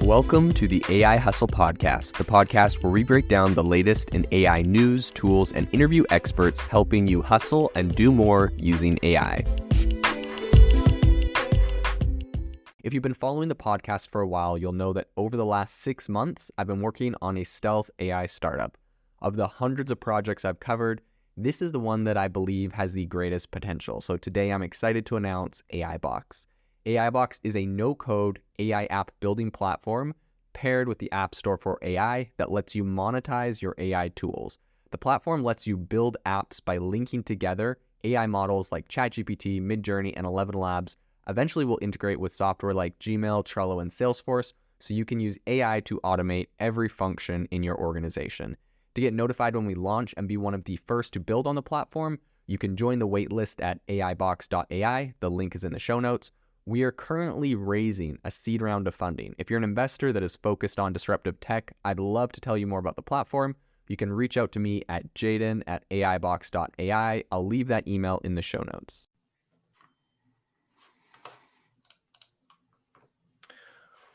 Welcome to the AI Hustle Podcast, the podcast where we break down the latest in AI news, tools, and interview experts helping you hustle and do more using AI. If you've been following the podcast for a while, you'll know that over the last 6 months, I've been working on a stealth AI startup. Of the hundreds of projects I've covered, this is the one that I believe has the greatest potential. So today I'm excited to announce AIBox. AIBox is a no-code AI app building platform paired with the App Store for AI that lets you monetize your AI tools. The platform lets you build apps by linking together AI models like ChatGPT, Midjourney, and 11 Labs. Eventually will integrate with software like Gmail, Trello, and Salesforce, so you can use AI to automate every function in your organization. To get notified when we launch and be one of the first to build on the platform, you can join the waitlist at aibox.ai. The link is in the show notes. We are currently raising a seed round of funding. If you're an investor that is focused on disruptive tech, I'd love to tell you more about the platform. You can reach out to me at jaden@aibox.ai. I'll leave that email in the show notes.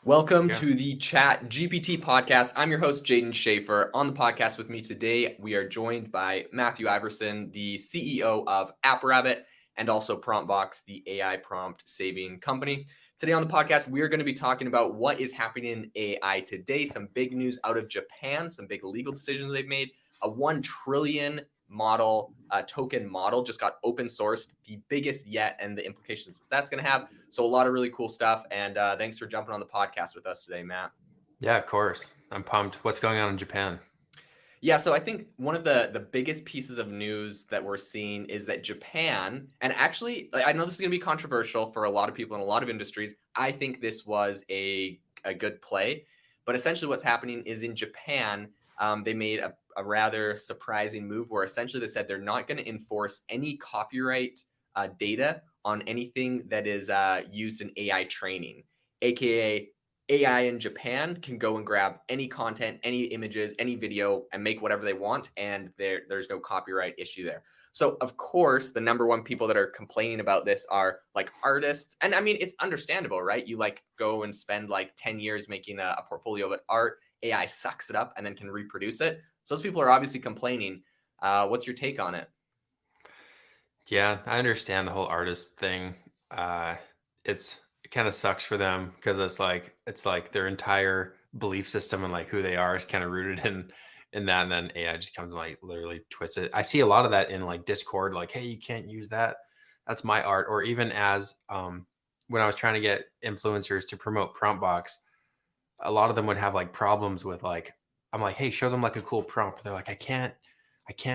Welcome to the Chat GPT podcast. I'm your host, Jaden Schaefer. On the podcast with me today, we are joined by Matthew Iversen, the CEO of AppRabbit, and also PromptBox, the AI prompt saving company. Today on the podcast, we are going to be talking about what is happening in AI today, some big news out of Japan, some big legal decisions they've made, a 1 trillion model, token model just got open sourced, the biggest yet, and the implications that's going to have. So a lot of really cool stuff. And thanks for jumping on the podcast with us today, Matt. Yeah, of course. I'm pumped. What's going on in Japan? Yeah, so I think one of the biggest pieces of news that we're seeing is that Japan, and actually, I know this is going to be controversial for a lot of people in a lot of industries. I think this was a good play, but essentially what's happening is in Japan, they made a rather surprising move where essentially they said they're not going to enforce any copyright data on anything that is used in AI training, aka AI in Japan can go and grab any content, any images, any video, and make whatever they want, and there's no copyright issue there. So, of course, the number one people that are complaining about this are like artists. And I mean, it's understandable, right? You like go and spend like 10 years making a portfolio of art, AI sucks it up and then can reproduce it. So those people are obviously complaining. What's your take on it? Yeah, I understand the whole artist thing. It kind of sucks for them because it's like their entire belief system and like who they are is kind of rooted in that, and then AI just comes and like literally twists it. I see a lot of that in like Discord, like, hey, you can't use that. That's my art. Or even as when I was trying to get influencers to promote PromptBox, a lot of them would have like problems with like, I'm like, hey, show them like a cool prompt. They're like, I can't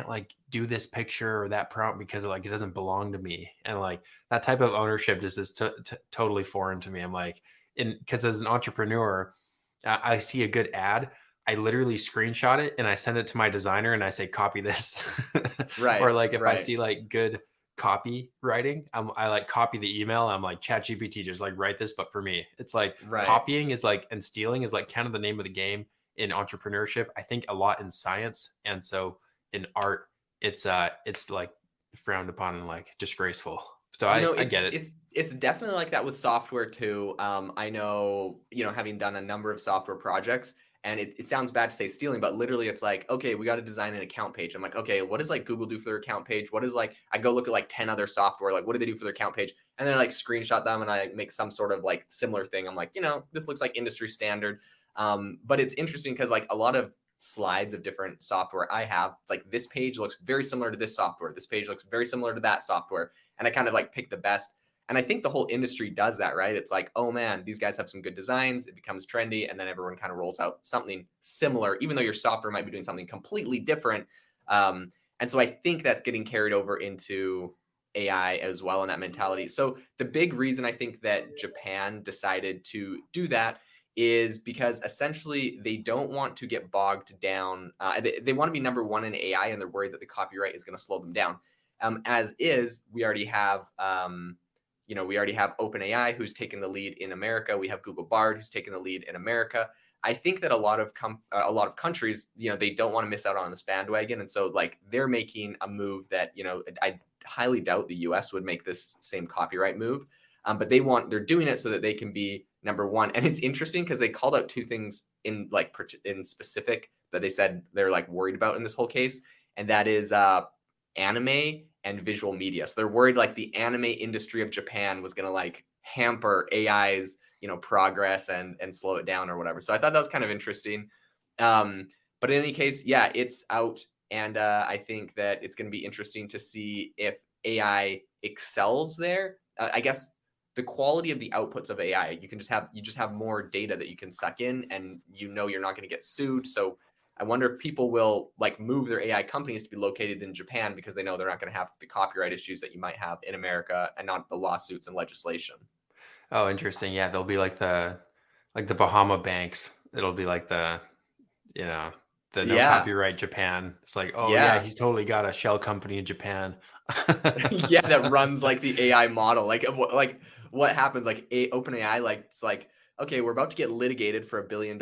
like do this picture or that prompt because like it doesn't belong to me. And like that type of ownership just is totally foreign to me. I'm like, because as an entrepreneur, I see a good ad, I literally screenshot it and I send it to my designer and I say, copy this. Right. Or like if I Right. see like good copywriting, I like copy the email. I'm like, ChatGPT, just like write this, but for me. It's like Right. copying is like, and stealing is like kind of the name of the game in entrepreneurship. I think a lot in science. And so in art, it's like frowned upon and like disgraceful. So You know, I it's get it. it's it's definitely like that with software too. I know, having done a number of software projects, and it sounds bad to say stealing, but literally it's like, okay, we got to design an account page. I'm like, okay, what does like Google do for their account page? What is like, I go look at like 10 other software, like what do they do for their account page? And then I like screenshot them and I make some sort of like similar thing. I'm like, this looks like industry standard. But it's interesting because like a lot of slides of different software I have, it's like this page looks very similar to this software. This page looks very similar to that software, and I kind of like pick the best. And I think the whole industry does that, right? It's like, oh man, these guys have some good designs. It becomes trendy, and then everyone kind of rolls out something similar, even though your software might be doing something completely different. And so I think that's getting carried over into AI as well in that mentality. So the big reason I think that Japan decided to do that is because essentially they don't want to get bogged down. They want to be number one in AI, and they're worried that the copyright is going to slow them down. As is, we already have OpenAI, who's taken the lead in America. We have Google Bard, who's taken the lead in America. I think that a lot of countries, they don't want to miss out on this bandwagon, and so like they're making a move that I highly doubt the U.S. would make this same copyright move. But they're doing it so that they can be number one. And it's interesting because they called out two things in specific that they said they're like worried about in this whole case, and that is anime and visual media. So they're worried like the anime industry of Japan was going to like hamper AI's progress and slow it down or whatever. So I thought that was kind of interesting. But in any case, yeah, it's out, and I think that it's going to be interesting to see if AI excels there. I guess the quality of the outputs of AI, you just have more data that you can suck in, and you're not going to get sued. So I wonder if people will like move their AI companies to be located in Japan because they know they're not going to have the copyright issues that you might have in America and not the lawsuits and legislation. Oh, interesting. Yeah, they'll be like the Bahama banks. It'll be like you know, the no Yeah, copyright Japan. It's like, oh yeah, yeah. he's totally got a shell company in Japan. Yeah, that runs like the AI model. Like what happens? Like OpenAI, like it's like, okay, we're about to get litigated for $1 billion,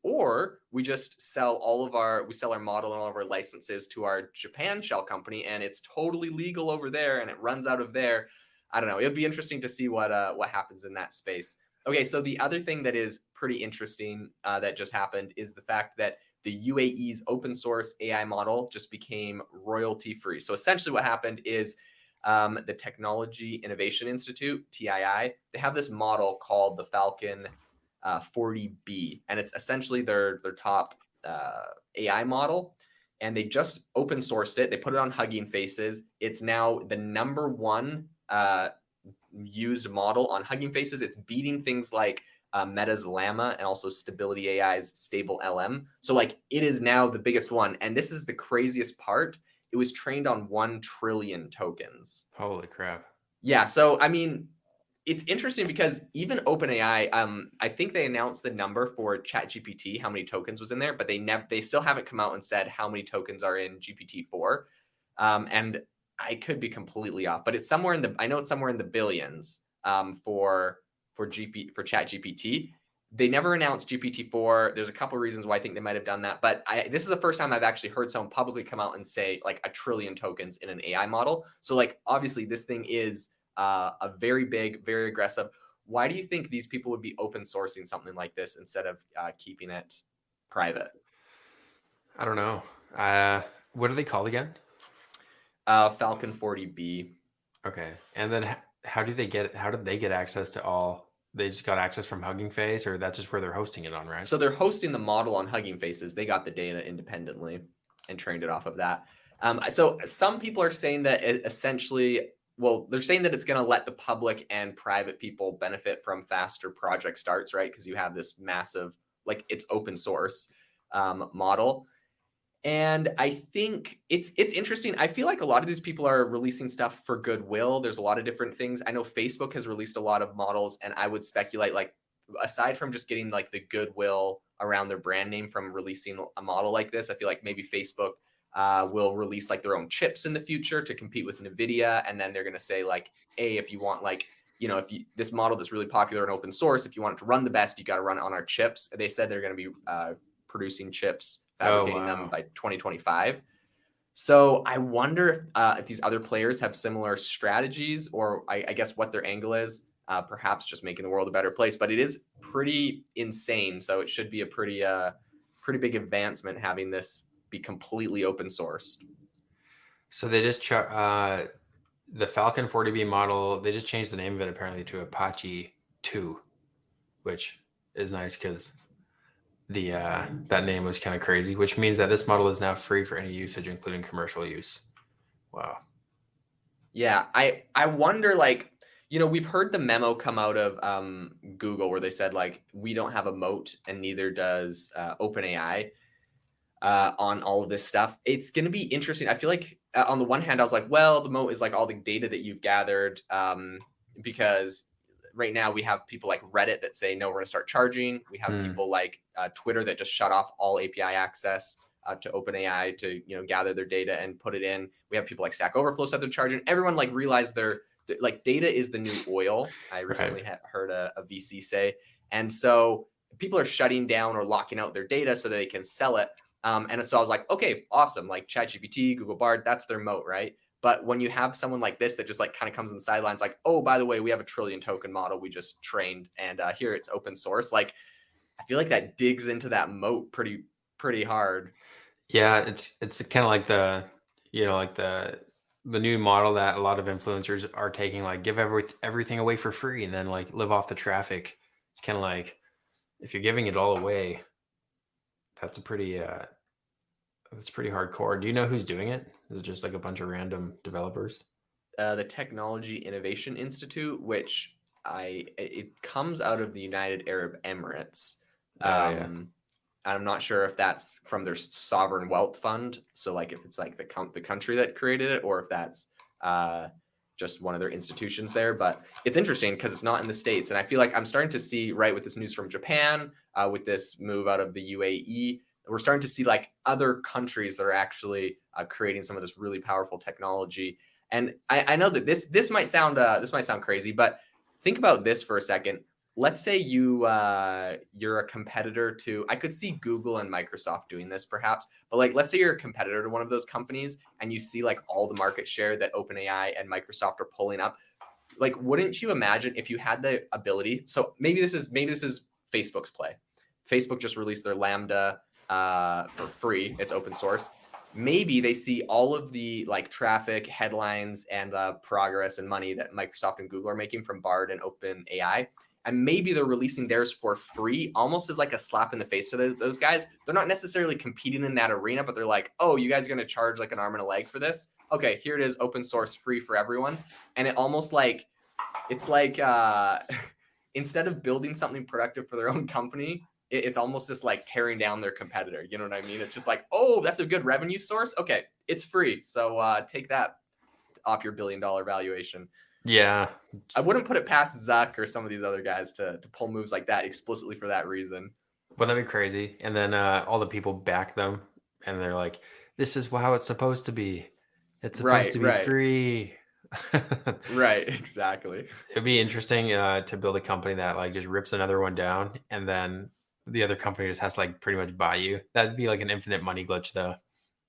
or we sell our model and all of our licenses to our Japan shell company, and it's totally legal over there, and it runs out of there. I don't know. It'd be interesting to see what happens in that space. Okay, so the other thing that is pretty interesting that just happened is the fact that the UAE's open source AI model just became royalty free. So essentially, what happened is the Technology Innovation Institute (TII). They have this model called the Falcon 40B, and it's essentially their top AI model. And they just open sourced it. They put it on Hugging Faces. It's now the number one used model on Hugging Faces. It's beating things like Meta's Llama and also Stability AI's Stable LM. So like it is now the biggest one. And this is the craziest part. It was trained on 1 trillion tokens. Holy crap. Yeah. So, I mean, it's interesting because even OpenAI, I think they announced the number for ChatGPT, how many tokens was in there, but they still haven't come out and said how many tokens are in GPT-4. And I could be completely off, but I know it's somewhere in the billions for ChatGPT. They never announced GPT-4. There's a couple of reasons why I think they might have done that, but this is the first time I've actually heard someone publicly come out and say like 1 trillion tokens in an AI model. So like obviously this thing is a very big, very aggressive. Why do you think these people would be open sourcing something like this instead of keeping it private? I don't know. Uh, what are they called again? Falcon 40B. Okay. And then how did they get access to all? They just got access from Hugging Face, or that's just where they're hosting it on, right? So they're hosting the model on Hugging Faces. They got the data independently and trained it off of that. So some people are saying that they're saying that it's going to let the public and private people benefit from faster project starts, right? Because you have this massive, like it's open source model. And I think it's interesting. I feel like a lot of these people are releasing stuff for goodwill. There's a lot of different things. I know Facebook has released a lot of models, and I would speculate like aside from just getting like the goodwill around their brand name from releasing a model like this, I feel like maybe Facebook will release like their own chips in the future to compete with Nvidia, and then they're going to say like, hey, if you want like if you this model that's really popular and open source, if you want it to run the best, you got to run it on our chips. They said they're going to be producing chips, Oh fabricating them wow. by 2025. So I wonder if these other players have similar strategies, or I guess what their angle is. Perhaps just making the world a better place. But it is pretty insane. So it should be a pretty big advancement having this be completely open sourced. So the Falcon 40B model. They just changed the name of it apparently to Apache 2, which is nice because the that name was kind of crazy. Which means that this model is now free for any usage, including commercial use. Wow. Yeah, I wonder like we've heard the memo come out of Google where they said like we don't have a moat and neither does OpenAI on all of this stuff. It's going to be interesting. I feel like on the one hand, I was like, well, the moat is like all the data that you've gathered, because right now we have people like Reddit that say no, we're going to start charging. We have Hmm. people like Twitter that just shut off all API access to OpenAI to gather their data and put it in. We have people like Stack Overflow said they're charging. Everyone like realized like data is the new oil. I Right. recently heard a VC say, and so people are shutting down or locking out their data so that they can sell it. And so I was like, okay, awesome. Like ChatGPT, Google Bard, that's their moat, right? But when you have someone like this that just like kind of comes on the sidelines, like, oh, by the way, we have a trillion token model we just trained, and here it's open source. Like, I feel like that digs into that moat pretty hard. Yeah, it's kind of like like the new model that a lot of influencers are taking, like give everything away for free and then like live off the traffic. It's kind of like if you're giving it all away, that's a pretty that's pretty hardcore. Do you know who's doing it? Is it just like a bunch of random developers? The Technology Innovation Institute, which it comes out of the United Arab Emirates. Oh yeah. Um, I'm not sure if that's from their sovereign wealth fund. So like if it's like the country that created it, or if that's uh, just one of their institutions there. But it's interesting because it's not in the States, and I feel like I'm starting to see, right, with this news from Japan, with this move out of the UAE, we're starting to see like other countries that are actually creating some of this really powerful technology. And I know that this might sound crazy, but think about this for a second. Let's say you're a competitor to, I could see Google and Microsoft doing this perhaps, but like let's say you're a competitor to one of those companies and you see like all the market share that OpenAI and Microsoft are pulling up. Like, wouldn't you imagine if you had the ability? So maybe this is Facebook's play. Facebook just released their Lambda for free. It's open source. Maybe they see all of the like traffic, headlines, and progress and money that Microsoft and Google are making from Bard and OpenAI, and maybe they're releasing theirs for free, almost as like a slap in the face to those guys. They're not necessarily competing in that arena, but they're like, oh, you guys are going to charge like an arm and a leg for this? Okay, here it is, open source, free for everyone. And it almost like it's like instead of building something productive for their own company, it's almost just like tearing down their competitor. You know what I mean? It's just like, oh, that's a good revenue source. Okay, it's free, so take that off your $1 billion valuation. Yeah. I wouldn't put it past Zuck or some of these other guys to pull moves like that explicitly for that reason. Well, that'd be crazy. And then all the people back them and they're like, this is how it's supposed to be. It's supposed Right, to be right, free. right, exactly. It'd be interesting to build a company that like just rips another one down and then the other company just has to like pretty much buy you. That'd be like an infinite money glitch though,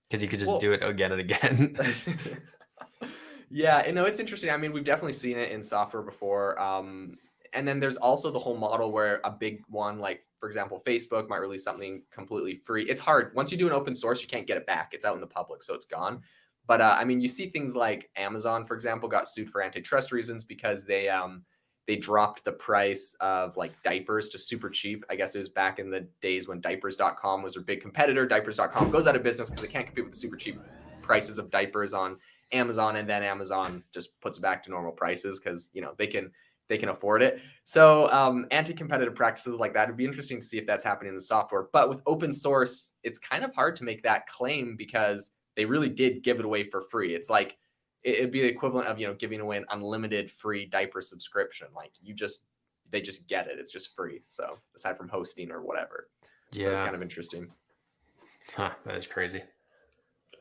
because you could just do Well, it again and again. yeah, and no, it's interesting. I mean, we've definitely seen it in software before. And then there's also the whole model where a big one, like for example, Facebook might release something completely free. It's hard. Once you do an open source, you can't get it back. It's out in the public, so it's gone. But I mean, you see things like Amazon, for example, got sued for antitrust reasons because they dropped the price of like diapers to super cheap. I guess it was back in the days when diapers.com was their big competitor. Diapers.com goes out of business because they can't compete with the super cheap prices of diapers on Amazon, and then Amazon just puts it back to normal prices because they can afford it. So anti-competitive practices like that, it'd be interesting to see if that's happening in the software. But with open source, it's kind of hard to make that claim because they really did give it away for free. It's like it'd be the equivalent of giving away an unlimited free diaper subscription. Like they just get it. It's just free. So aside from hosting or whatever. So it's Yeah. kind of interesting. Huh, that is crazy.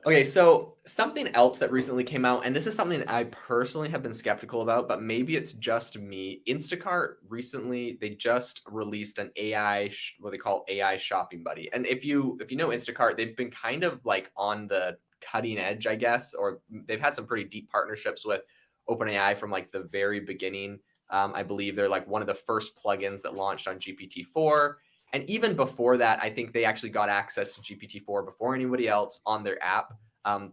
Okay, so something else that recently came out, and this is something I personally have been skeptical about, but maybe it's just me. Instacart recently, they just released an AI, what they call AI shopping buddy. And if you know Instacart, they've been kind of like on the cutting edge, I guess, or they've had some pretty deep partnerships with OpenAI from like the very beginning. I believe they're like one of the first plugins that launched on GPT-4. And even before that, I think they actually got access to GPT-4 before anybody else on their app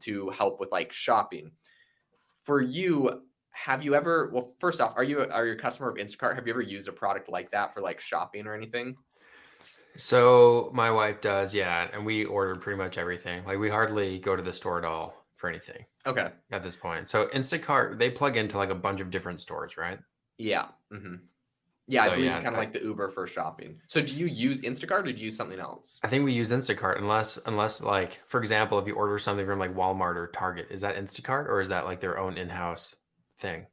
to help with like shopping. For you, have you ever? Well, first off, are you a customer of Instacart? Have you ever used a product like that for like shopping or anything? So my wife does, yeah, and we order pretty much everything. Like we hardly go to the store at all for anything Okay. at this point. So Instacart, they plug into like a bunch of different stores, right? Yeah. Yeah, I So believe it's yeah, kind of like the Uber for shopping. So do you use Instacart or do you use something else? I think we use Instacart unless like for example, if you order something from like Walmart or Target, is that Instacart or is that like their own in-house thing?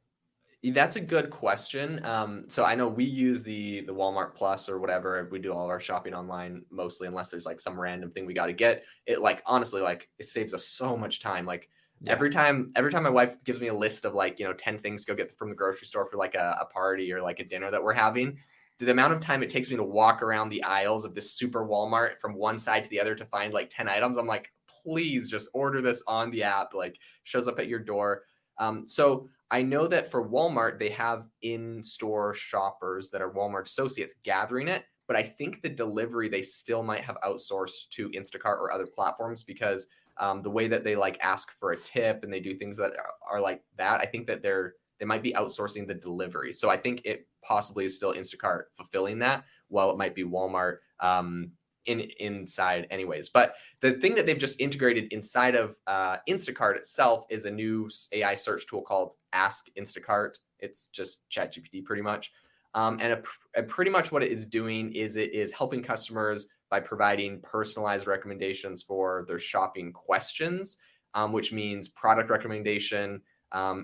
That's a good question. So I know we use the Walmart Plus or whatever. We do all of our shopping online mostly, unless there's like some random thing we got to get. It like honestly, like it saves us so much time. Like Yeah. every time my wife gives me a list of like 10 things to go get from the grocery store for like a party or like a dinner that we're having, the amount of time it takes me to walk around the aisles of this super Walmart from one side to the other to find like 10 items, I'm like, please just order this on the app. Like, shows up at your door. So I know that for Walmart, they have in-store shoppers that are Walmart associates gathering it, but I think the delivery they still might have outsourced to Instacart or other platforms because the way that they like ask for a tip and they do things that are like that, I think that they might be outsourcing the delivery. So I think it possibly is still Instacart fulfilling that, while it might be Walmart inside anyways. But the thing that they've just integrated inside of Instacart itself is a new AI search tool called Ask Instacart. It's just ChatGPT pretty much. And pretty much what it is doing is it is helping customers by providing personalized recommendations for their shopping questions, which means product recommendation,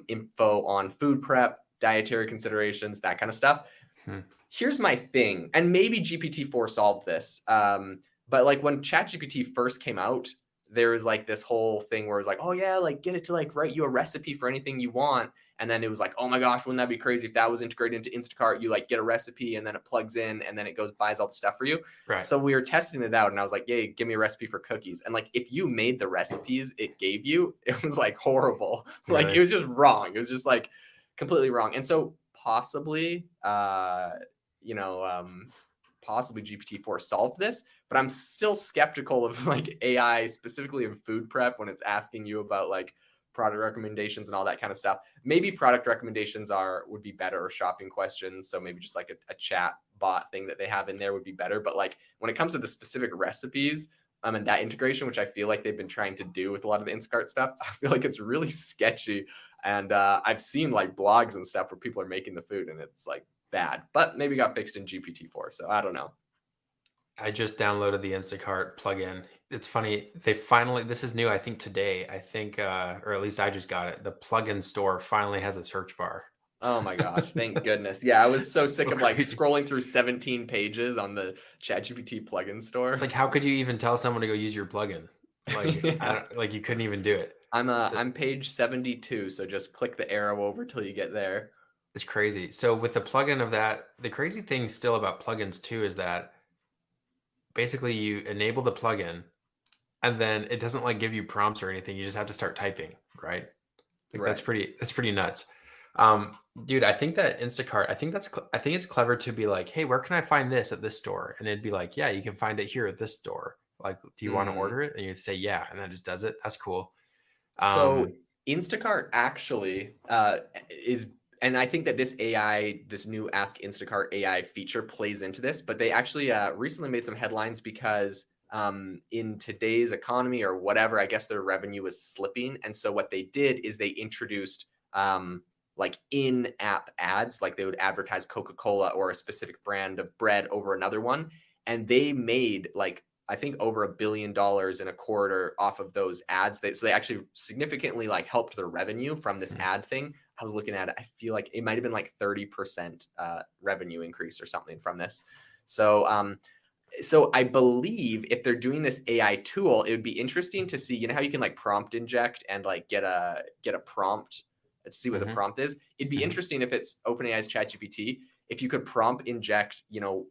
info on food prep, dietary considerations, that kind of stuff. Hmm. Here's my thing, and maybe GPT-4 solved this. But like when ChatGPT first came out, there was like this whole thing where it's like, oh yeah, like get it to like write you a recipe for anything you want. And then it was like, oh my gosh, wouldn't that be crazy if that was integrated into Instacart? You like get a recipe and then it plugs in and then it goes buys all the stuff for you. Right. So we were testing it out and I was like, yay, give me a recipe for cookies. And like if you made the recipes it gave you, it was like horrible. Like it Really? was just wrong. It was just like completely wrong. And so possibly you know, possibly GPT-4 solved this, but I'm still skeptical of like AI specifically in food prep when it's asking you about like product recommendations and all that kind of stuff. Maybe product recommendations would be better, or shopping questions. So maybe just like a chat bot thing that they have in there would be better. But like when it comes to the specific recipes, and that integration, which I feel like they've been trying to do with a lot of the Instacart stuff, I feel like it's really sketchy. And I've seen like blogs and stuff where people are making the food and it's like bad, but maybe got fixed in GPT-4. So I don't know. I just downloaded the Instacart plugin. It's funny, they finally, this is new, I think today, I think, or at least I just got it. The plugin store finally has a search bar. Oh my gosh, thank goodness. Yeah, I was so It's sick so of like crazy. scrolling through 17 pages on the ChatGPT plugin It's store. like, how could you even tell someone to go use your plugin? Like, I Yeah. don't, like you couldn't even do it. So I'm page 72, so just click the arrow over till you get there. it's crazy. So with the plugin of that, the crazy thing still about plugins too is that basically you enable the plugin and then it doesn't like give you prompts or anything. You just have to start typing, right? Like Right. that's pretty nuts. Dude, I think that Instacart, I think it's clever to be like, hey, where can I find this at this store? And it'd be like, yeah, you can find it here at this store. Like, do you want to Mm. order it? And you say, yeah, and then it just does it. That's cool. So Um, Instacart actually is, and I think that this AI, this new Ask Instacart AI feature plays into this, but they actually recently made some headlines because in today's economy or whatever, I guess their revenue was slipping. And so what they did is they introduced like in-app ads, like they would advertise Coca-Cola or a specific brand of bread over another one. And they made like I think over $1 billion in a quarter off of those ads. So they actually significantly like helped their revenue from this mm, ad thing. I was looking at it. I feel like it might have been like 30% revenue increase or something from this. So so I believe if they're doing this AI tool, it would be interesting to see, you know how you can like prompt inject and like get a prompt to see what the mhm, prompt is. It'd be mhm. interesting if it's OpenAI's ChatGPT, if you could prompt inject,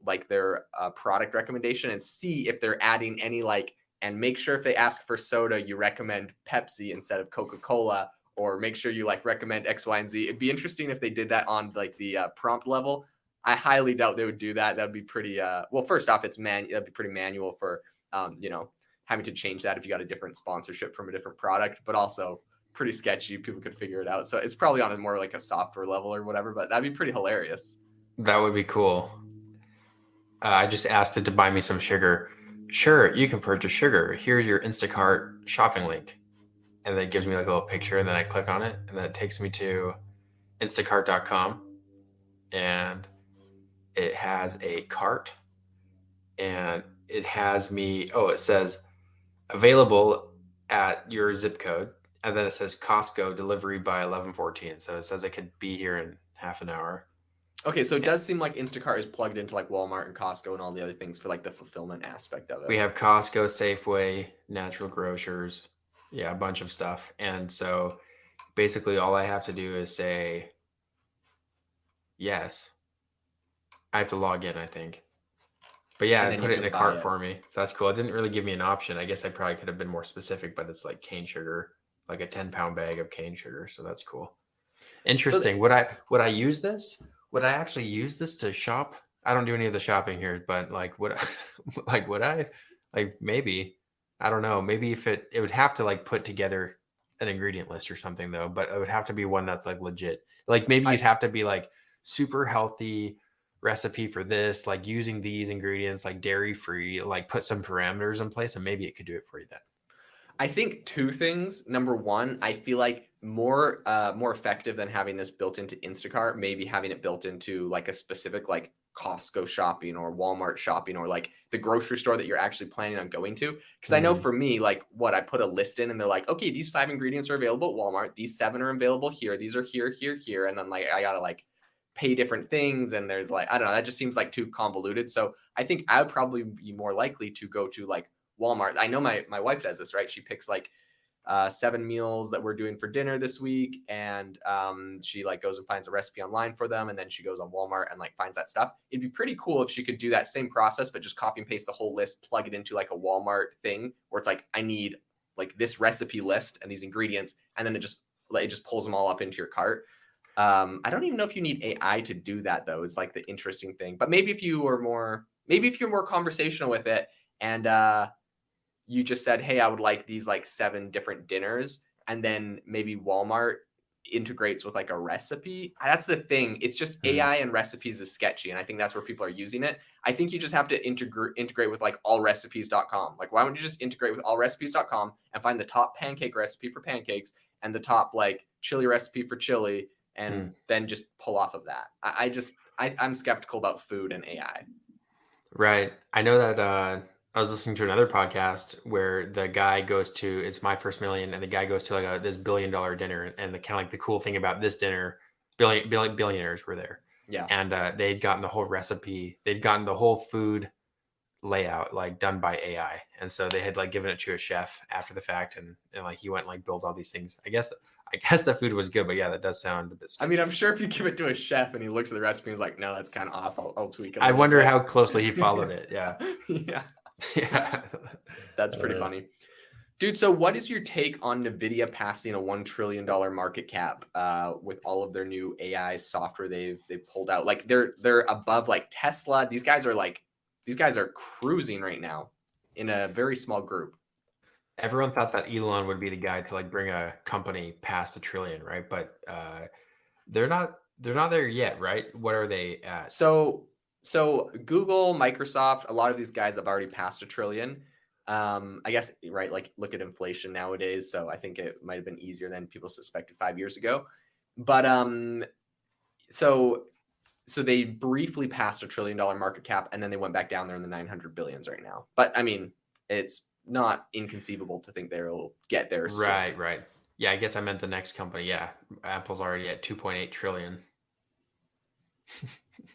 like their product recommendation and see if they're adding any like, and make sure if they ask for soda, you recommend Pepsi instead of Coca-Cola, or make sure you like recommend X, Y, and Z. It'd be interesting if they did that on like the prompt level. I highly doubt they would do that. That'd be pretty. Well, first off, that'd be pretty manual for having to change that if you got a different sponsorship from a different product, but also pretty sketchy. People could figure it out. So it's probably on a more like a software level or whatever. But that'd be pretty hilarious. That would be cool. I just asked it to buy me some sugar. Sure, you can purchase sugar. Here's your Instacart shopping link. And then it gives me like a little picture, and then I click on it, and then it takes me to instacart.com, and it has a cart, and it has me, oh, it says available at your zip code, and then it says Costco delivery by 11:14. So it says it could be here in half an hour. Okay, so it Yeah. does seem like Instacart is plugged into like Walmart and Costco and all the other things for like the fulfillment aspect of We it. have Costco, Safeway, Natural Grocers, yeah, a bunch of stuff. And so basically all I have to do is say yes, I have to log in, I think. But yeah, and it then put you it in can a buy cart it. for me. So that's cool. It didn't really give me an option. I guess I probably could have been more specific, but it's like cane sugar, like a 10-pound bag of cane sugar. So that's cool. So Interesting. Would I use this? Would I actually use this to shop? I don't do any of the shopping here, but like would I like would I like maybe I don't know. Maybe if it would have to like put together an ingredient list or something though, but it would have to be one that's like legit. Like maybe I you'd have to be like super healthy recipe for this, like using these ingredients, like dairy free, like put some parameters in place and maybe it could do it for you then. I think two things. Number one, I feel like more effective than having this built into Instacart, maybe having it built into like a specific like Costco shopping or Walmart shopping or like the grocery store that you're actually planning on going to. Because I know Mm, for me, like what I put a list in and they're like, okay, these 5 ingredients are available at Walmart. These 7 are available here. These are here, here, here. And then like I gotta like pay different things. And there's like, I don't know, that just seems like too convoluted. So I think I would probably be more likely to go to like Walmart. I know my wife does this, right? She picks like 7 meals that we're doing for dinner this week, and she like goes and finds a recipe online for them, and then she goes on Walmart and like finds that stuff. It'd be pretty cool if she could do that same process, but just copy and paste the whole list, plug it into like a Walmart thing where it's like I need like this recipe list and these ingredients, and then it just pulls them all up into your cart. I don't even know if you need AI to do that though. Is like the interesting thing. But maybe if you're more conversational with it, and you just said, hey, I would like these like 7 different dinners. And then maybe Walmart integrates with like a recipe. That's the thing. It's just mm, AI and recipes is sketchy. And I think that's where people are using it. I think you just have to integrate with like allrecipes.com. Like, why don't you just integrate with allrecipes.com and find the top pancake recipe for pancakes and the top like chili recipe for chili and mm. then just pull off of that. I'm skeptical about food and AI. Right. I know that I was listening to another podcast where the guy goes to it's my first million, and the guy goes to like this $1 billion dinner, and the kind of like the cool thing about this dinner, billionaires were there, Yeah. and they'd gotten the whole recipe, they'd gotten the whole food layout like done by AI, and so they had like given it to a chef after the fact, and like he went and, like built all these things. I guess the food was good, but yeah, that does sound a bit I mean, I'm sketchy. sure if you give it to a chef and he looks at the recipe and is like, no, that's kind of off. I'll tweak it a I little wonder bit. how closely he followed it. Yeah, Yeah, yeah. that's pretty Uh, funny. Dude, so what is your take on NVIDIA passing a $1 trillion market cap with all of their new AI software they've pulled out? Like they're above like Tesla. These guys are cruising right now in a very small group. Everyone thought that Elon would be the guy to like bring a company past a trillion, right? But they're not there yet, right? What are they at? So so Google, Microsoft, a lot of these guys have already passed a trillion. I guess right, like look at inflation nowadays. So I think it might have been easier than people suspected 5 years ago. But so so they briefly passed $1 trillion market cap, and then they went back down there in the 900 billions right now. But I mean, it's not inconceivable to think they'll get there Right, soon. right. Yeah, I guess I meant the next company. Yeah, Apple's already at 2.8 trillion.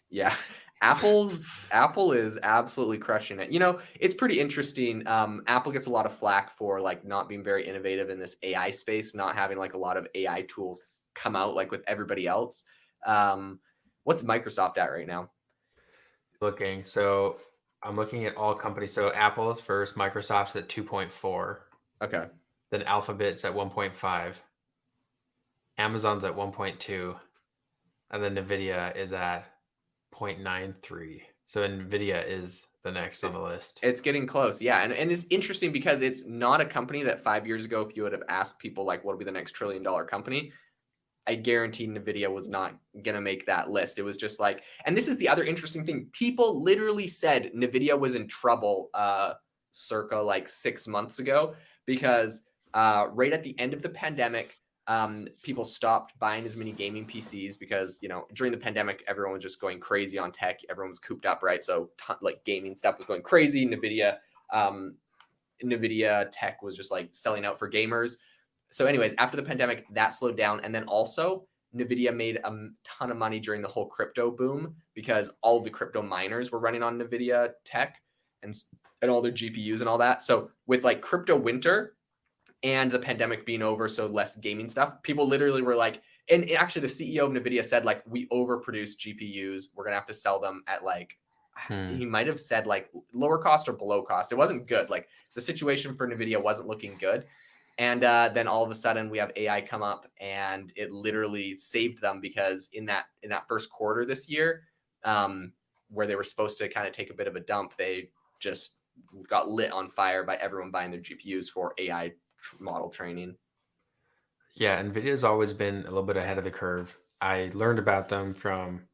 Yeah. Apple is absolutely crushing it. It's pretty interesting. Apple gets a lot of flack for like not being very innovative in this AI space, not having like a lot of AI tools come out like with everybody else. Um, what's Microsoft at right now? Looking, so I'm looking at all companies. So Apple is first, Microsoft's at 2.4, Okay. then Alphabet's at 1.5, Amazon's at 1.2, and then Nvidia is at 0.93. So Nvidia is the next on It's the list. it's getting close. Yeah. And it's interesting because it's not a company that 5 years ago, if you would have asked people like what will be the next $1 trillion company, I guarantee Nvidia was not going to make that list. It was just like, and this is the other interesting thing. People literally said Nvidia was in trouble circa like 6 months ago because right at the end of the pandemic, people stopped buying as many gaming PCs because, during the pandemic, everyone was just going crazy on tech. Everyone was cooped up, right? So like gaming stuff was going crazy. Um, Nvidia tech was just like selling out for gamers. So anyways, after the pandemic, that slowed down. And then also Nvidia made a ton of money during the whole crypto boom because all of the crypto miners were running on Nvidia tech and and all their GPUs and all that. So with like crypto winter and the pandemic being over, so less gaming stuff, people literally were like, and actually the CEO of Nvidia said like we overproduce GPUs. We're gonna have to sell them at like Hmm. he might have said like lower cost or below cost. It wasn't good. Like the situation for Nvidia wasn't looking good. And then all of a sudden we have AI come up and it literally saved them because in that first quarter this year, um, where they were supposed to kind of take a bit of a dump, they just got lit on fire by everyone buying their GPUs for AI model training. Yeah, NVIDIA's always been a little bit ahead of the curve. I learned about them from,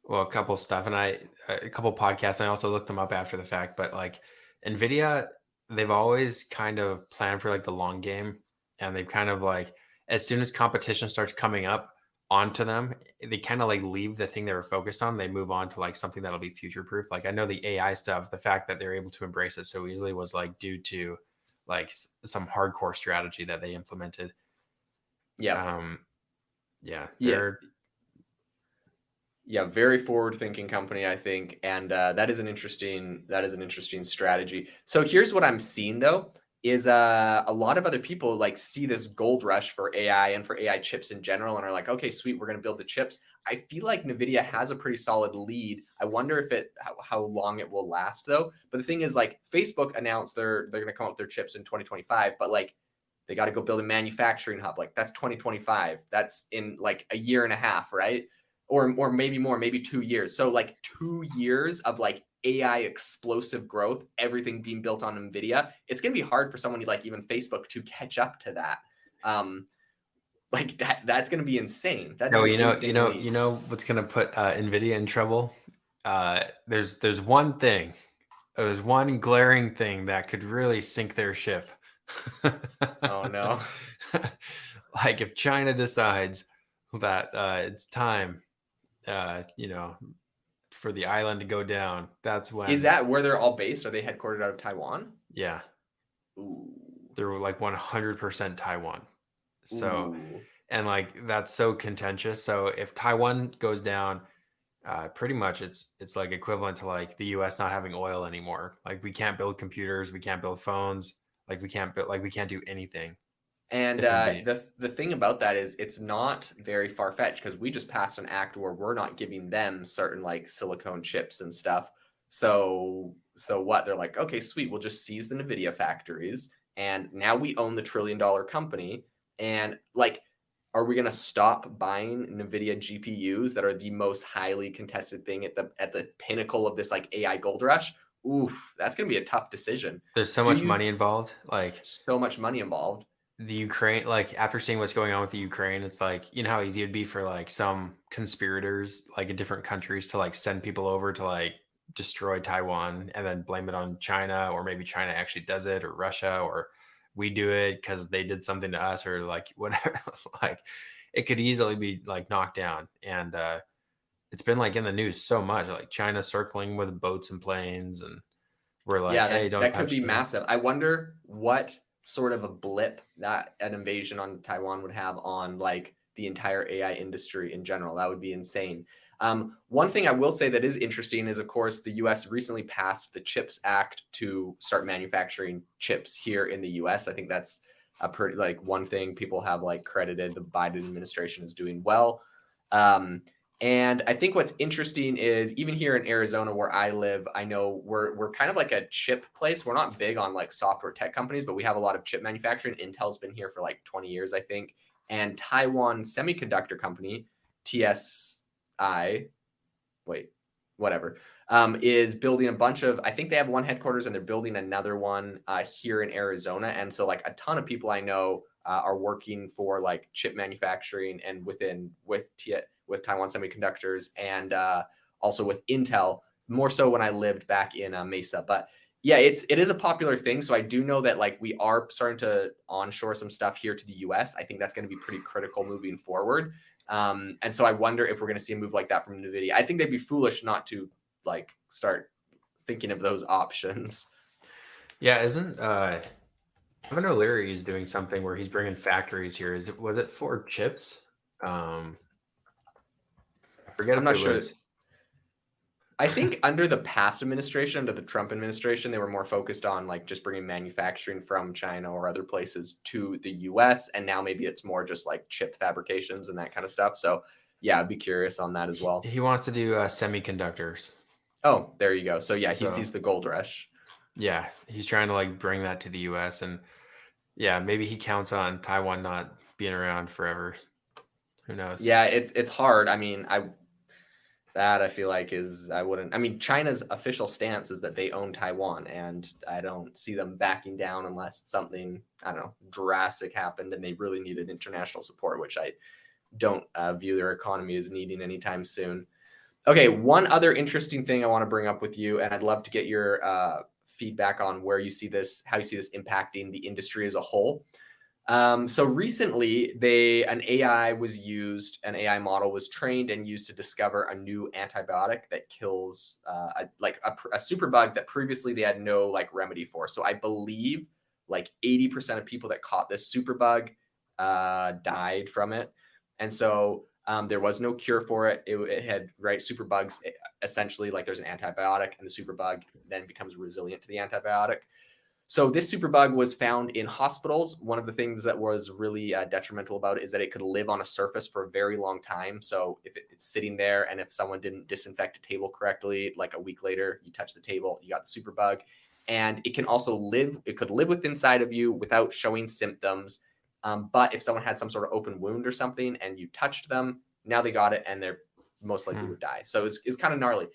well, a couple stuff, and a couple podcasts. And I also looked them up after the fact. But like NVIDIA, they've always kind of planned for like the long game, and they've kind of like as soon as competition starts coming up onto them, they kind of like leave the thing they were focused on. They move on to like something that'll be future proof. Like I know the AI stuff, the fact that they're able to embrace it so easily was like due to like some hardcore strategy that they implemented. Yeah, Um, yeah, yeah, they're yeah, very forward thinking company, I think, and that is an interesting strategy. So here's what I'm seeing though is a lot of other people like see this gold rush for AI and for AI chips in general and are like, okay, sweet, we're going to build the chips. I feel like Nvidia has a pretty solid lead. I wonder if how long it will last though. But the thing is, like Facebook announced they're going to come up with their chips in 2025, but like they got to go build a manufacturing hub. Like that's 2025. That's in like a year and a half, right? Or maybe more, maybe 2 years. So like 2 years of like AI explosive growth, everything being built on NVIDIA. It's gonna be hard for someone like even Facebook to catch up to that. Um, like that's gonna be insane. That is no, an insane you lead. know what's gonna put Nvidia in trouble? There's one thing, there's one glaring thing that could really sink their ship. Oh no. Like if China decides that it's time, for the island to go down, that's Is when, that where they're all based? Are they headquartered out of Taiwan? yeah, Ooh. they're like 100% Taiwan. So, Ooh. and like that's so contentious. So if Taiwan goes down, pretty much it's like equivalent to like the U.S. not having oil anymore. Like we can't build computers, we can't build phones, we can't do anything And if NVIDIA. the thing about that is it's not very far fetched because we just passed an act where we're not giving them certain like silicone chips and stuff. So what? They're like, okay, sweet, we'll just seize the Nvidia factories, and now we own the trillion-dollar company. And like, are we gonna stop buying Nvidia GPUs that are the most highly contested thing at the pinnacle of this like AI gold rush? Oof, that's gonna be a tough decision. There's so Do much you money involved. Like so much money involved? the Ukraine, like after seeing what's going on with the Ukraine, it's like, you know how easy it'd be for like some conspirators like in different countries to like send people over to like destroy Taiwan and then blame it on China, or maybe China actually does it, or Russia, or we do it because they did something to us, or like whatever. Like it could easily be like knocked down. And it's been like in the news so much, like China circling with boats and planes, and we're like, Yeah, hey, that don't that could touch be me. massive. I wonder what sort of a blip that an invasion on Taiwan would have on like the entire AI industry in general. That would be insane. One thing I will say that is interesting is, of course, the U.S. recently passed the CHIPS Act to start manufacturing chips here in the U.S. I think that's a pretty like one thing people have like credited the Biden administration is doing well. Um, and I think what's interesting is even here in Arizona where I live, I know we're kind of like a chip place. We're not big on like software tech companies, but we have a lot of chip manufacturing. Intel's been here for like 20 years, I think. And Taiwan Semiconductor Company, TSI, wait, whatever, is building a bunch of, I think they have one headquarters and they're building another one here in Arizona. And so like a ton of people I know are working for like chip manufacturing and with Taiwan Semiconductors and also with Intel, more so when I lived back in Mesa. But yeah, it is a popular thing. So I do know that like we are starting to onshore some stuff here to the US. I think that's going to be pretty critical moving forward. And so I wonder if we're going to see a move like that from NVIDIA. I think they'd be foolish not to like start thinking of those options. Yeah, isn't Evan O'Leary is doing something where he's bringing factories here. Was it for chips? I forget I'm if not it sure. was. I think under the past administration, under the Trump administration, they were more focused on like just bringing manufacturing from China or other places to the US. And now maybe it's more just like chip fabrications and that kind of stuff. So yeah, I'd be curious on that as well. He wants to do semiconductors. Oh, there you go. So yeah, he So sees the gold rush. yeah, he's trying to like bring that to the US, and yeah, maybe he counts on Taiwan not being around forever. Who knows? Yeah, it's hard. I mean, I feel like is I wouldn't. I mean, China's official stance is that they own Taiwan, and I don't see them backing down unless something, I don't know, drastic happened and they really needed international support, which I don't view their economy as needing anytime soon. Okay, one other interesting thing I want to bring up with you, and I'd love to get your feedback on where you see this, how you see this impacting the industry as a whole. So recently, an AI model was trained and used to discover a new antibiotic that kills a super bug that previously they had no like remedy for. So I believe like 80% of people that caught this super bug died from it, and so there was no cure for it. It had right super bugs essentially like there's an antibiotic, and the super bug then becomes resilient to the antibiotic. So this superbug was found in hospitals. One of the things that was really detrimental about it is that it could live on a surface for a very long time. So if it's sitting there, and if someone didn't disinfect a table correctly, like a week later, you touch the table, you got the superbug. And it can also live. It could live within inside of you without showing symptoms. But if someone had some sort of open wound or something, and you touched them, now they got it, and they're most likely Hmm. would die. So it's kind of gnarly.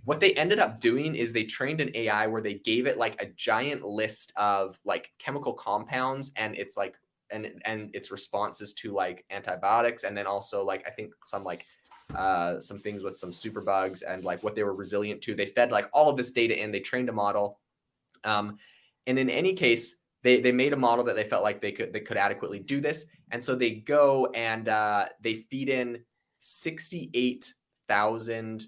What they ended up doing is they trained an AI where they gave it like a giant list of like chemical compounds, and it's like and its responses to like antibiotics, and then also like I think some things with some super bugs and like what they were resilient to. They fed like all of this data in, they trained a model. Um, and in any case, they made a model that they felt like they could adequately do this. And so they go and they feed in 68,000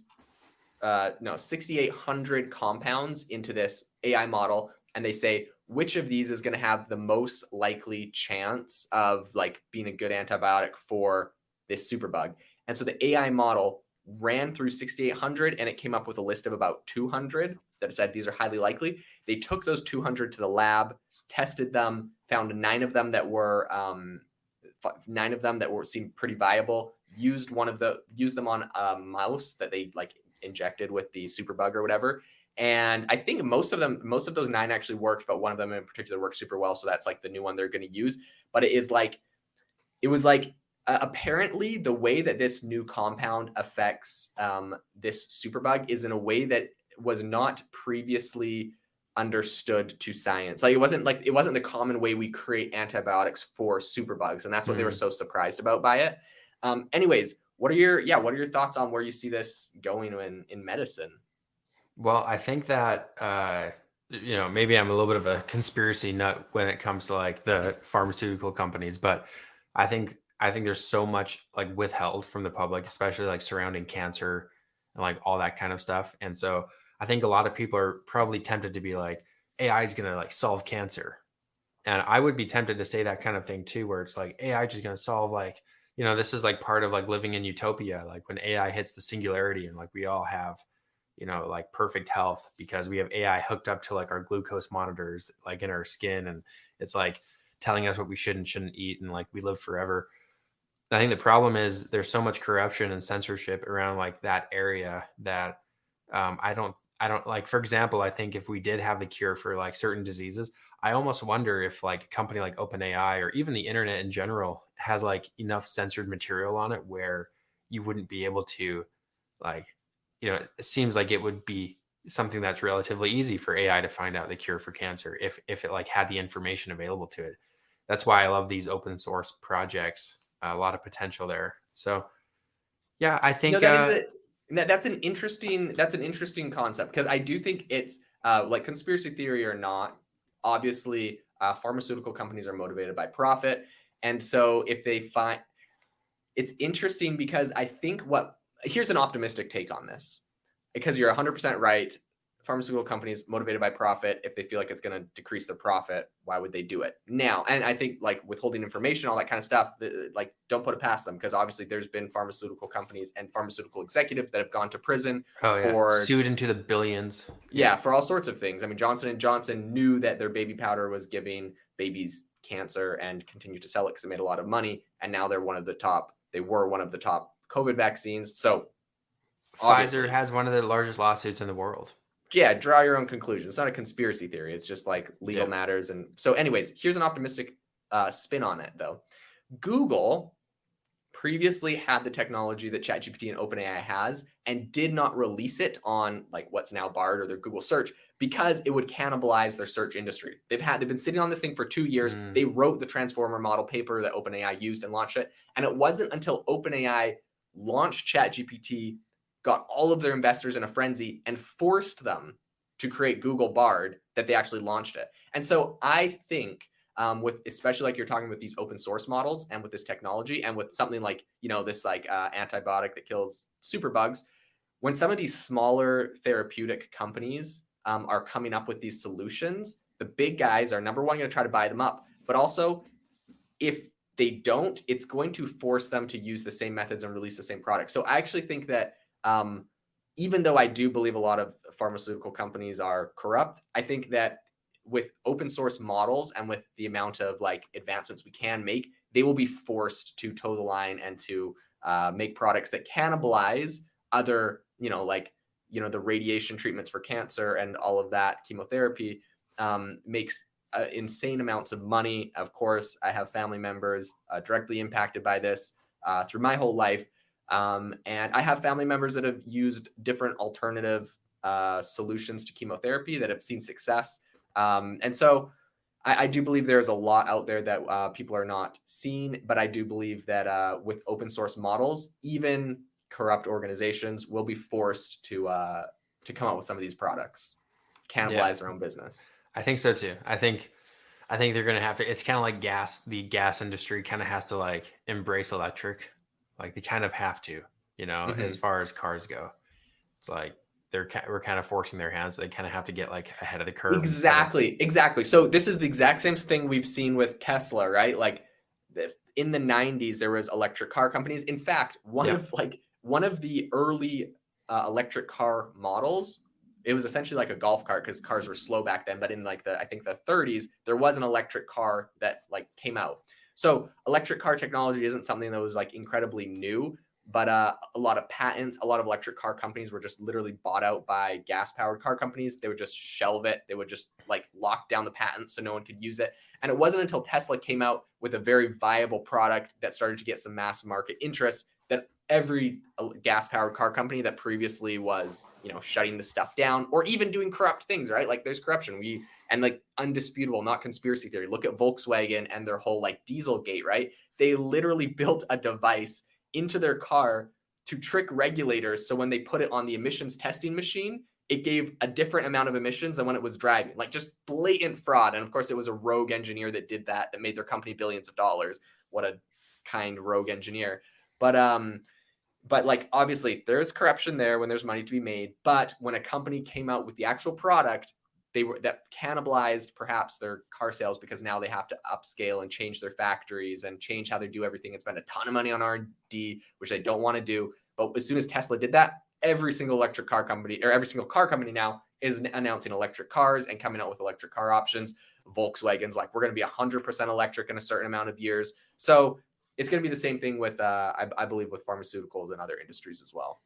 no 6,800 compounds into this AI model, and they say which of these is going to have the most likely chance of like being a good antibiotic for this superbug. And so the AI model ran through 6,800, and it came up with a list of about 200 that said these are highly likely. They took those 200 to the lab, tested them, found nine of them that were seemed pretty viable. Used them on a mouse that they like injected with the superbug or whatever. And I think most of those nine actually worked, but one of them in particular worked super well. So that's like the new one they're going to use. But it was like apparently the way that this new compound affects this superbug is in a way that was not previously understood to science. Like it wasn't the common way we create antibiotics for superbugs, and that's what they were Hmm. so surprised about by it. Anyways, what are your thoughts on where you see this going in medicine? Well, I think that maybe I'm a little bit of a conspiracy nut when it comes to like the pharmaceutical companies, but I think there's so much like withheld from the public, especially like surrounding cancer and like all that kind of stuff. And so I think a lot of people are probably tempted to be like, AI is gonna like solve cancer. And I would be tempted to say that kind of thing too, where it's like AI is just gonna solve like, this is like part of like living in utopia, like when AI hits the singularity and like we all have like perfect health because we have AI hooked up to like our glucose monitors, like in our skin. And it's like telling us what we should and shouldn't eat. And like we live forever. I think the problem is there's so much corruption and censorship around like that area that I don't like, for example, I think if we did have the cure for like certain diseases, I almost wonder if like a company like OpenAI or even the internet in general has like enough censored material on it where you wouldn't be able to like, it seems like it would be something that's relatively easy for AI to find out the cure for cancer if it like had the information available to it. That's why I love these open source projects. A lot of potential there. So yeah, I No, think that's an interesting concept, because I do think it's like conspiracy theory or not. Obviously, pharmaceutical companies are motivated by profit, and so if they find it's interesting because I think what here's an optimistic take on this, because you're 100% right. pharmaceutical companies motivated by profit. If they feel like it's going to decrease their profit, why would they do it now? And I think like withholding information, all that kind of stuff, like don't put it past them, because obviously there's been pharmaceutical companies and pharmaceutical executives that have gone to prison Oh yeah, for, sued into the billions. yeah, Yeah. for all sorts of things. I mean, Johnson and Johnson knew that their baby powder was giving babies cancer and continued to sell it because it made a lot of money. And now they're one of the top. They were one of the top COVID vaccines. So Pfizer obviously, has one of the largest lawsuits in the world. yeah, draw your own conclusions. It's not a conspiracy theory. It's just like legal Yeah. matters. And so, anyways, here's an optimistic spin on it, though. Google previously had the technology that ChatGPT and OpenAI has and did not release it on like what's now Bard or their Google search because it would cannibalize their search industry. They've been sitting on this thing for 2 years. Mm, They wrote the transformer model paper that OpenAI used and launched it. And it wasn't until OpenAI launched ChatGPT, got all of their investors in a frenzy and forced them to create Google Bard that they actually launched it. And so I think with especially like you're talking with these open source models and with this technology and with something like this like antibiotic that kills superbugs, when some of these smaller therapeutic companies are coming up with these solutions, the big guys are number one going to try to buy them up, but also if they don't, it's going to force them to use the same methods and release the same product. So I actually think that even though I do believe a lot of pharmaceutical companies are corrupt, I think that with open source models and with the amount of like advancements we can make, they will be forced to toe the line and to make products that cannibalize other, the radiation treatments for cancer and all of that chemotherapy makes insane amounts of money. Of course, I have family members directly impacted by this through my whole life. And I have family members that have used different alternative solutions to chemotherapy that have seen success. And so I do believe there's a lot out there that people are not seeing, but I do believe that with open source models, even corrupt organizations will be forced to come up with some of these products, yeah, cannibalize their own business. I think so too. I think they're gonna have to. It's kind of like gas. The gas industry kind of has to like embrace electric. Like they kind of have to, as Mm-hmm. far as cars go. It's like we're kind of forcing their hands. They kind of have to get like ahead of the curve instead of. Exactly. So this is the exact same thing we've seen with Tesla, right? Like in the 90s, there was electric car companies. In fact, Yeah. one of the early electric car models, it was essentially like a golf cart because cars were slow back then. But in like I think the 30s, there was an electric car that like came out. So electric car technology isn't something that was like incredibly new, but a lot of patents, a lot of electric car companies were just literally bought out by gas powered car companies. They would just shelve it. They would just like lock down the patents so no one could use it. And it wasn't until Tesla came out with a very viable product that started to get some mass market interest that every gas powered car company that previously was, shutting the stuff down or even doing corrupt things, right? Like there's corruption. And like undisputable, not conspiracy theory. Look at Volkswagen and their whole like Dieselgate, right? They literally built a device into their car to trick regulators. So when they put it on the emissions testing machine, it gave a different amount of emissions than when it was driving, like just blatant fraud. And of course, it was a rogue engineer that did that made their company billions of dollars. What a kind rogue engineer. But like obviously there's corruption there when there's money to be made. But when a company came out with the actual product, that cannibalized perhaps their car sales because now they have to upscale and change their factories and change how they do everything and spend a ton of money on R&D, which they don't want to do. But as soon as Tesla did that, every single electric car company or every single car company now is announcing electric cars and coming out with electric car options. Volkswagen's like, we're going to be 100% electric in a certain amount of years. So it's going to be the same thing with, I believe, with pharmaceuticals and other industries as well.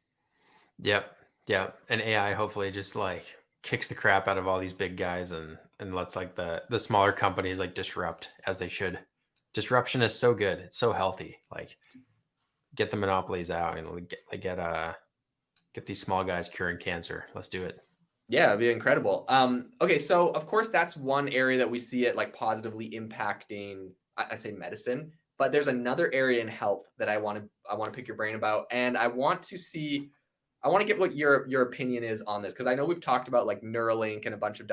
Yep. Yeah. And AI hopefully just like kicks the crap out of all these big guys and lets like the smaller companies like disrupt as they should. Disruption is so good. It's so healthy. Like get the monopolies out and get these small guys curing cancer. Let's do it. Yeah, it'd be incredible. Okay, so of course that's one area that we see it like positively impacting, I say medicine, but there's another area in health that I want to pick your brain about, and I want to get what your opinion is on this because I know we've talked about like Neuralink and a bunch of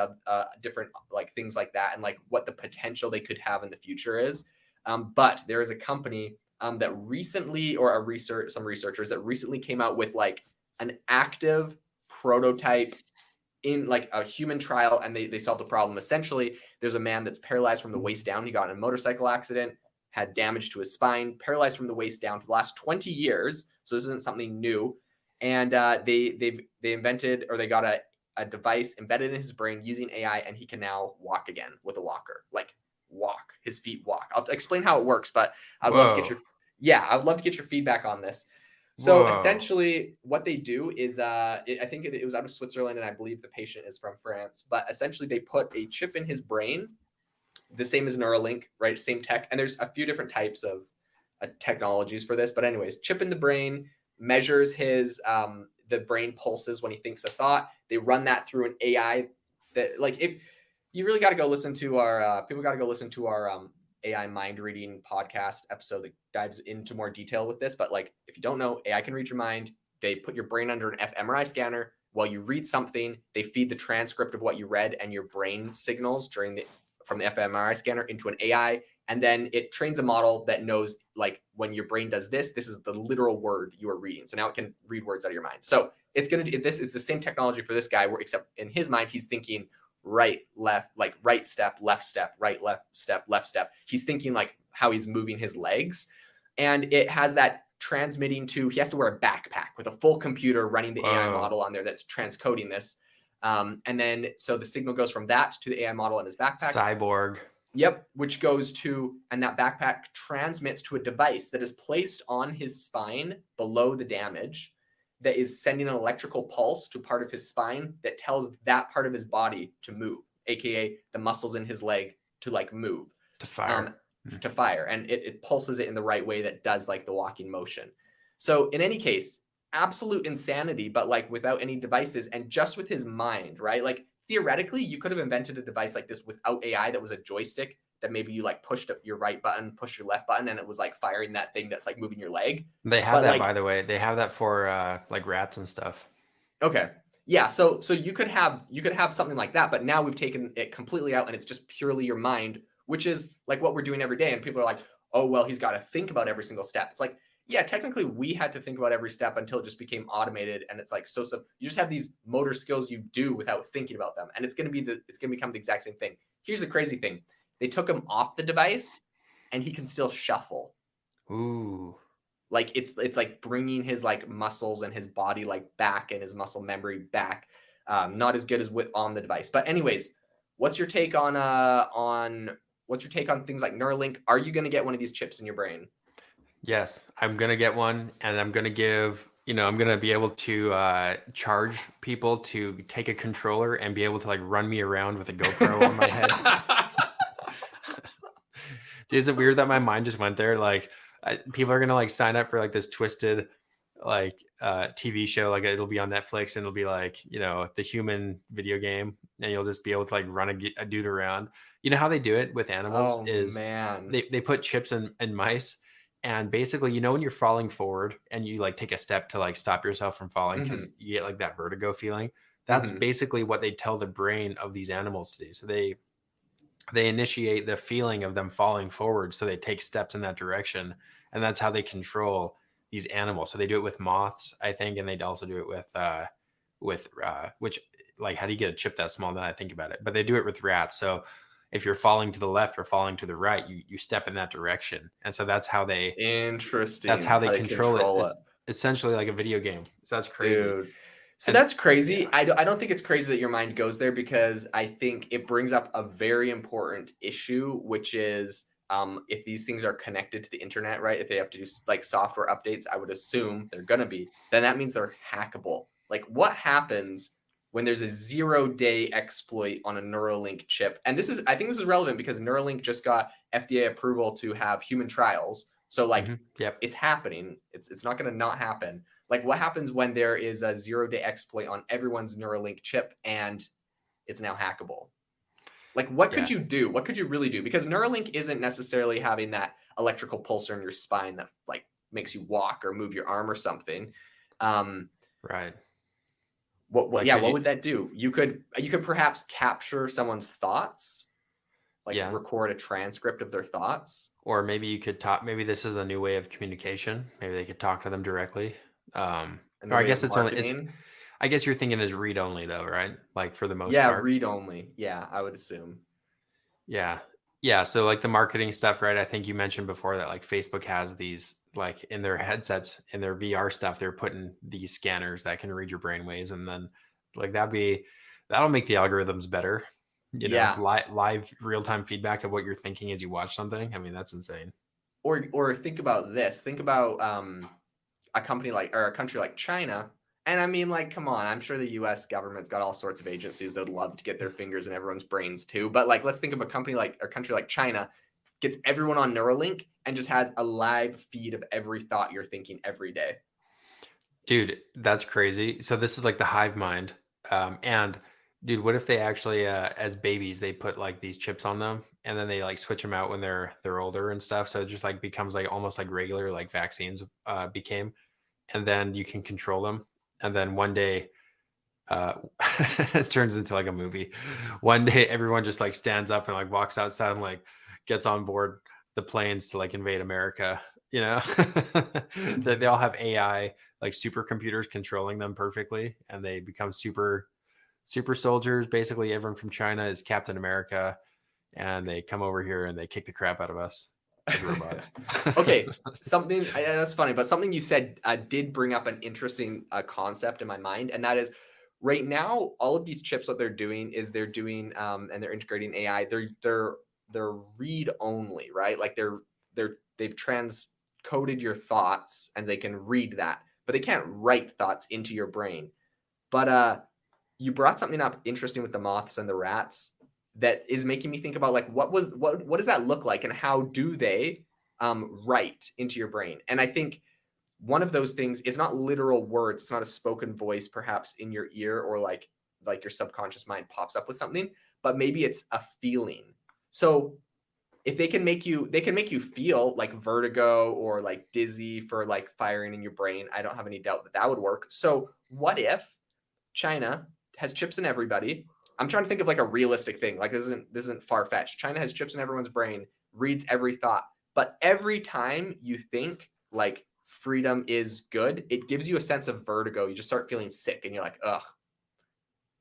different like things like that, and like what the potential they could have in the future is. But there is a company that recently, or some researchers that recently came out with like an active prototype in like a human trial, and they solved the problem. Essentially, there's a man that's paralyzed from the waist down. He got in a motorcycle accident, had damage to his spine, paralyzed from the waist down for the last 20 years. So this isn't something new. And they invented, or they got a device embedded in his brain using AI, and he can now walk again with a walker. Like walk, his feet walk. I'll explain how it works, but I'd love to get Whoa. your I'd love to get your feedback on this. So Whoa. essentially, what they do is, I think it was out of Switzerland, and I believe the patient is from France. But essentially, they put a chip in his brain, the same as Neuralink, right? Same tech, and there's a few different types of technologies for this. But anyways, chip in the brain measures his the brain pulses when he thinks a thought. They run that through an AI that, like, if you really got to go listen to our people got to go listen to our AI mind reading podcast episode that dives into more detail with this. But like, if you don't know, AI can read your mind. They put your brain under an fMRI scanner. While you read something, they feed the transcript of what you read and your brain signals from the fMRI scanner into an AI, and then it trains a model that knows, like, when your brain does this, this is the literal word you are reading. So now it can read words out of your mind. So it's going to do this. It's the same technology for this guy, where except in his mind he's thinking right, left, like right step, left step, right, left step, left step. He's thinking like how he's moving his legs. And it has that transmitting to, he has to wear a backpack with a full computer running the AI Whoa. model on there that's transcoding this. And then, so the signal goes from that to the AI model in his backpack. Cyborg. Yep, which goes to, and that backpack transmits to a device that is placed on his spine below the damage, that is sending an electrical pulse to part of his spine that tells that part of his body to move, aka the muscles in his leg to like move, To fire. to fire, and it pulses it in the right way that does like the walking motion. So in any case, absolute insanity, but like without any devices and just with his mind, right? Like theoretically, you could have invented a device like this without AI that was a joystick that maybe you like pushed up your right button, push your left button, and it was like firing that thing that's like moving your leg. They have But that, by like, the way. They have that for like rats and stuff. okay, yeah, so you could have something like that, but now we've taken it completely out, and it's just purely your mind, which is like what we're doing every day. And people are like, oh well, he's got to think about every single step. It's like, yeah, technically we had to think about every step until it just became automated, and it's like, so you just have these motor skills you do without thinking about them, and it's gonna become the exact same thing. Here's the crazy thing: they took him off the device, and he can still shuffle. Ooh. Like it's like bringing his like muscles and his body like back, and his muscle memory back. Not as good as with on the device. But anyways, what's your take on things like Neuralink? Are you going to get one of these chips in your brain? Yes, I'm gonna get one, and I'm gonna give, I'm gonna be able to charge people to take a controller and be able to like run me around with a GoPro on my head. Dude, is it weird that my mind just went there? Like, people are gonna like sign up for like this twisted, like, TV show. Like, it'll be on Netflix, and it'll be like, the human video game, and you'll just be able to like run a dude around. You know how they do it with animals Oh is man. they put chips in mice, and basically, when you're falling forward and you like take a step to like stop yourself from falling because Hmm. you get like that vertigo feeling. That's Hmm. basically what they tell the brain of these animals to do. So they initiate the feeling of them falling forward, so they take steps in that direction, and that's how they control these animals. So they do it with moths, I think, and they also do it with which, like, how do you get a chip that small? Now I think about it, but they do it with rats. So if you're falling to the left or falling to the right, you step in that direction, and so that's Interesting how they how they control it. control It's it. essentially like a video game. So that's crazy. Dude. So And that's crazy. yeah. I don't think it's crazy that your mind goes there, because I think it brings up a very important issue, which is, if these things are connected to the internet, right? If they have to do like software updates, I would assume they're going to be, then that means they're hackable. Like, what happens when there's a 0-day exploit on a Neuralink chip? And I think this is relevant because Neuralink just got FDA approval to have human trials. So like, Yep. it's happening. It's not going to not happen. Like, what happens when there is a 0-day exploit on everyone's Neuralink chip and it's now hackable? Like, what could Yeah. you do? What could you really do? Because Neuralink isn't necessarily having that electrical pulsar in your spine that like makes you walk or move your arm or something. Um, Right. what Like, yeah, could what you? would that do? You could perhaps capture someone's thoughts, like Yeah. record a transcript of their thoughts. Or maybe you could talk. Maybe this is a new way of communication. Maybe they could talk to them directly. And the Or I way guess of it's only it's. marketing. I guess you're thinking is read only though, right? Like for the most Yeah, part. read only. Yeah, I would assume. Yeah. Yeah, so, like, the marketing stuff, right? I think you mentioned before that, like, Facebook has these, like, in their headsets, in their VR stuff, they're putting these scanners that can read your brain waves, and then, like, that'll make the algorithms better, Yeah. live real-time feedback of what you're thinking as you watch something. I mean, that's insane. Or think about this. Think about a company like or a country like China. And I mean, like, come on, I'm sure the US government's got all sorts of agencies that would love to get their fingers in everyone's brains too. But like, let's think of a company like or a country like China gets everyone on Neuralink and just has a live feed of every thought you're thinking every day. Dude, that's crazy. So this is like the hive mind. And dude, what if they actually, as babies, they put like these chips on them, and then they like switch them out when they're older and stuff. So it just like becomes like almost like regular like vaccines became, and then you can control them. And then one day, uh, it turns into like a movie. One day, everyone just like stands up and like walks outside and like gets on board the planes to like invade America. You know, that they all have AI like supercomputers controlling them perfectly, and they become super soldiers. Basically, everyone from China is Captain America, and they come over here and they kick the crap out of us as robots. Okay, something that's funny, but something you said did bring up an interesting concept in my mind, and that is right now all of these chips what they're doing is they're doing and they're integrating AI. They're read only, right? Like they've transcoded your thoughts and they can read that, but they can't write thoughts into your brain. But you brought something up interesting with the moths and the rats that is making me think about like what does that look like and how do they write into your brain? And I think one of those things is not literal words. It's not a spoken voice, perhaps in your ear or like your subconscious mind pops up with something, but maybe it's a feeling. So if they can make you feel like vertigo or like dizzy for like firing in your brain. I don't have any doubt that that would work. So what if China has chips in everybody. I'm trying to think of like a realistic thing. Like this isn't far fetched. China has chips in everyone's brain, reads every thought, but every time you think like freedom is good, it gives you a sense of vertigo. You just start feeling sick, and you're like, ugh.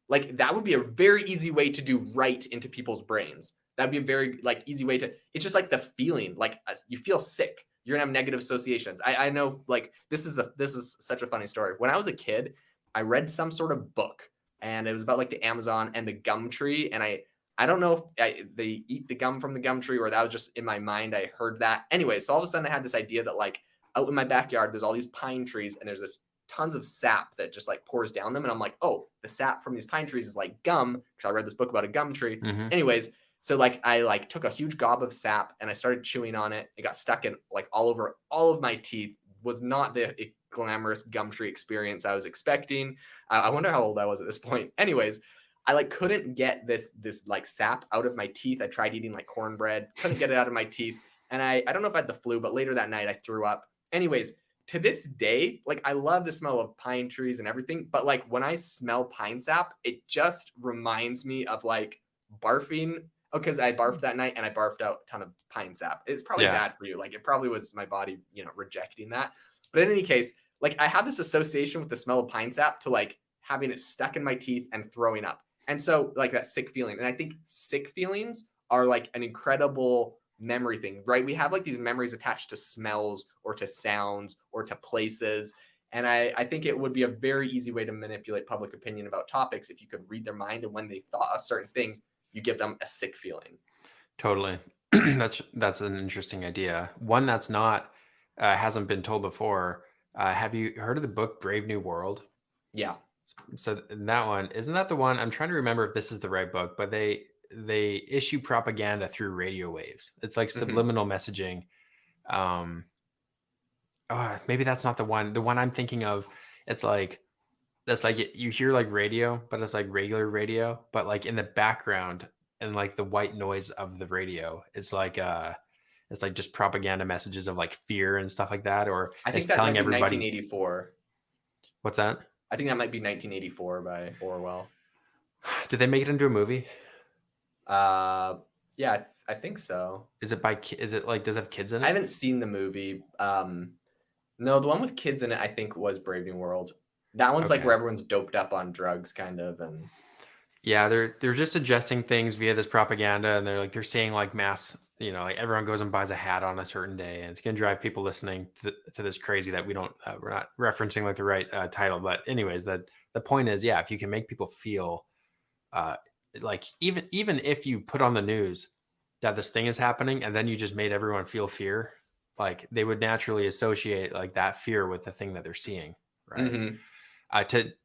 Like that would be a very easy way to do right into people's brains. That'd be a very like easy way to. It's just like the feeling, like you feel sick. You're gonna have negative associations. I know, like this is such a funny story. When I was a kid, I read some sort of book, and it was about like the Amazon and the gum tree, and I don't know if they eat the gum from the gum tree or that was just in my mind. I heard that anyway. So all of a sudden, I had this idea that like out in my backyard, there's all these pine trees, and there's this tons of sap that just like pours down them. And I'm like, oh, the sap from these pine trees is like gum because I read this book about a gum tree. Hmm. Anyways, so like I like took a huge gob of sap and I started chewing on it. It got stuck in like all over all of my teeth. Was not the glamorous gum tree experience I was expecting. I wonder how old I was at this point. Anyways, I like couldn't get this like sap out of my teeth. I tried eating like cornbread, couldn't get it out of my teeth. And I don't know if I had the flu, but later that night I threw up. Anyways, to this day, like I love the smell of pine trees and everything, but like when I smell pine sap, it just reminds me of like barfing. Oh, because I barfed that night and I barfed out a ton of pine sap. It's probably Yeah. bad for you. Like it probably was my body, rejecting that. But in any case, like I have this association with the smell of pine sap to like having it stuck in my teeth and throwing up. And so like that sick feeling. And I think sick feelings are like an incredible memory thing, right? We have like these memories attached to smells or to sounds or to places. And I think it would be a very easy way to manipulate public opinion about topics if you could read their mind. And when they thought a certain thing, you give them a sick feeling. Totally. That's an interesting idea. One that's not hasn't been told before. Have you heard of the book Brave New World? Yeah. So in that one, isn't that the one? I'm trying to remember if this is the right book, but they issue propaganda through radio waves. It's like Mm-hmm. subliminal messaging. Um, maybe that's not the one. The one I'm thinking of, it's like that's like you hear like radio, but it's like regular radio, but like in the background and like the white noise of the radio, it's like just propaganda messages of like fear and stuff like that, or I it's think that telling might be everybody 1984. what's that? I think that might be 1984 by Orwell. Did they make it into a movie? Uh, yeah, I think so. Is it is it like does it have kids in I it? haven't seen the movie. No, the one with kids in it, I think, was Brave New World. That one's like Okay. where everyone's doped up on drugs, kind of, and Yeah, they're just suggesting things via this propaganda, and they're saying like mass, like everyone goes and buys a hat on a certain day, and it's gonna drive people listening to this crazy that we're not referencing like the right title, but anyways, that the point is, yeah, if you can make people feel uh, like even if you put on the news that this thing is happening, and then you just made everyone feel fear, like they would naturally associate like that fear with the thing that they're seeing, right? mm-hmm.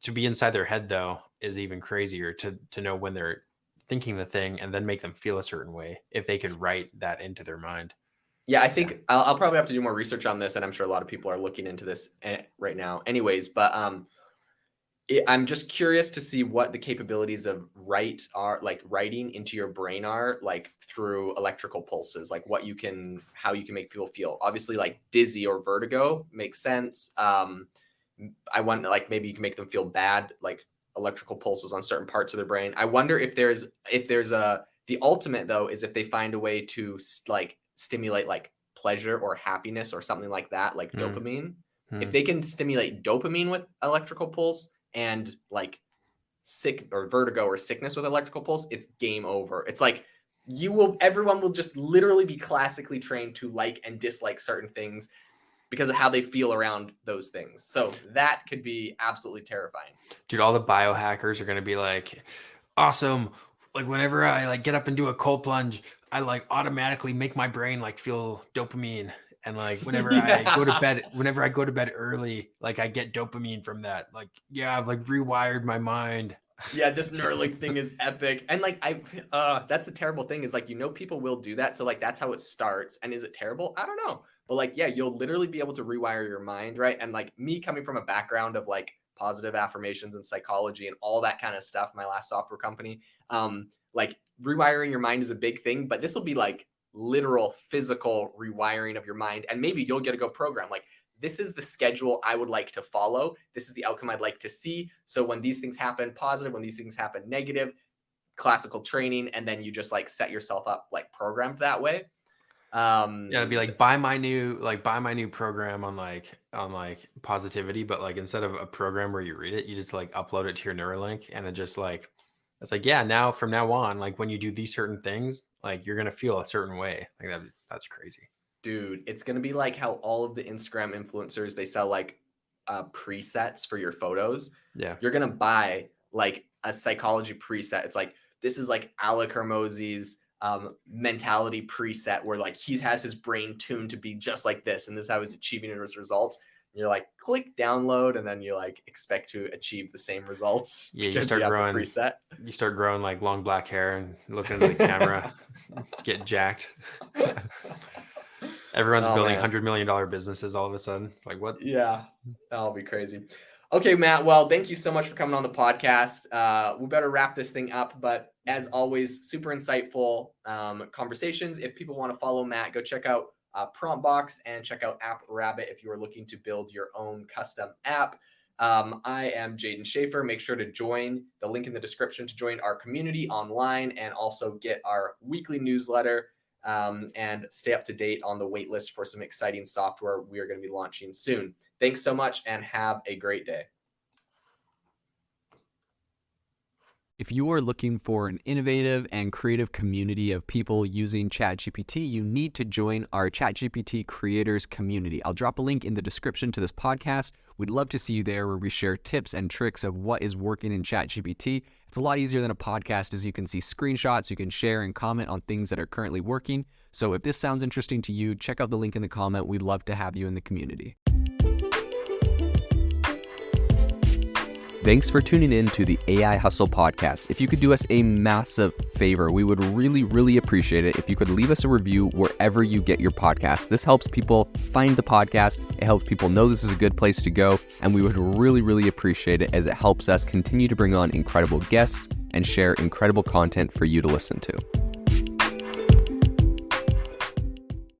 To be inside their head though is even crazier to know when they're thinking the thing and then make them feel a certain way if they could write that into their mind. Yeah, I Yeah. think I'll probably have to do more research on this, and I'm sure a lot of people are looking into this right now. Anyways, but I'm just curious to see what the capabilities of writing into your brain are like through electrical pulses, like how you can make people feel. Obviously, like dizzy or vertigo makes sense. I want like maybe you can make them feel bad, like electrical pulses on certain parts of their brain. I wonder if there's a the ultimate though is if they find a way to like stimulate like pleasure or happiness or something like that, like Hmm. dopamine. If Hmm. they can stimulate dopamine with electrical pulse and like sick or vertigo or sickness with electrical pulse, it's game over. It's like everyone will just literally be classically trained to like and dislike certain things because of how they feel around those things. So that could be absolutely terrifying. Dude, all the biohackers are gonna be like, awesome. Like whenever I like get up and do a cold plunge, I like automatically make my brain like feel dopamine. And like Yeah. whenever I go to bed early, like I get dopamine from that. Like, yeah, I've like rewired my mind. Yeah, this Neuralink thing is epic. And like that's the terrible thing is like people will do that. So like that's how it starts. And is it terrible? I don't know. But like yeah, you'll literally be able to rewire your mind, right? And like me coming from a background of like positive affirmations and psychology and all that kind of stuff, my last software company, like rewiring your mind is a big thing, but this will be like literal physical rewiring of your mind and maybe you'll get a go program like this is the schedule I would like to follow. This is the outcome I'd like to see. So when these things happen positive, when these things happen negative, classical training, and then you just like set yourself up like programmed that way. Yeah, it'd be like buy my new program on like positivity, but like instead of a program where you read it, you just like upload it to your Neuralink, and it's like, yeah, now from now on, like when you do these certain things, like you're gonna feel a certain way. Like that's crazy. Dude, it's gonna be like how all of the Instagram influencers they sell like presets for your photos. Yeah. You're gonna buy like a psychology preset. It's like this is like Alec Hermosi's mentality preset where like he has his brain tuned to be just like this, and this is how he's achieving his results. And you're like click download, and then you like expect to achieve the same results Yeah, because you have the preset. you start growing like long black hair and looking into the camera to get jacked. Everyone's Oh building man. $100 million businesses all of a sudden. It's like what? Yeah, that'll be crazy. Okay, Matt. Well, thank you so much for coming on the podcast. We better wrap this thing up, but as always, super insightful conversations. If people want to follow Matt, go check out Promptbox and check out App Rabbit if you are looking to build your own custom app. I am Jaden Schaefer. Make sure to join the link in the description to join our community online and also get our weekly newsletter and stay up to date on the waitlist for some exciting software we are going to be launching soon. Thanks so much and have a great day. If you are looking for an innovative and creative community of people using ChatGPT, you need to join our ChatGPT creators community. I'll drop a link in the description to this podcast. We'd love to see you there where we share tips and tricks of what is working in ChatGPT. It's a lot easier than a podcast as you can see screenshots, you can share and comment on things that are currently working. So if this sounds interesting to you, check out the link in the comment. We'd love to have you in the community. Thanks for tuning in to the AI Hustle podcast. If you could do us a massive favor, we would really, really appreciate it if you could leave us a review wherever you get your podcasts. This helps people find the podcast. It helps people know this is a good place to go. And we would really, really appreciate it as it helps us continue to bring on incredible guests and share incredible content for you to listen to.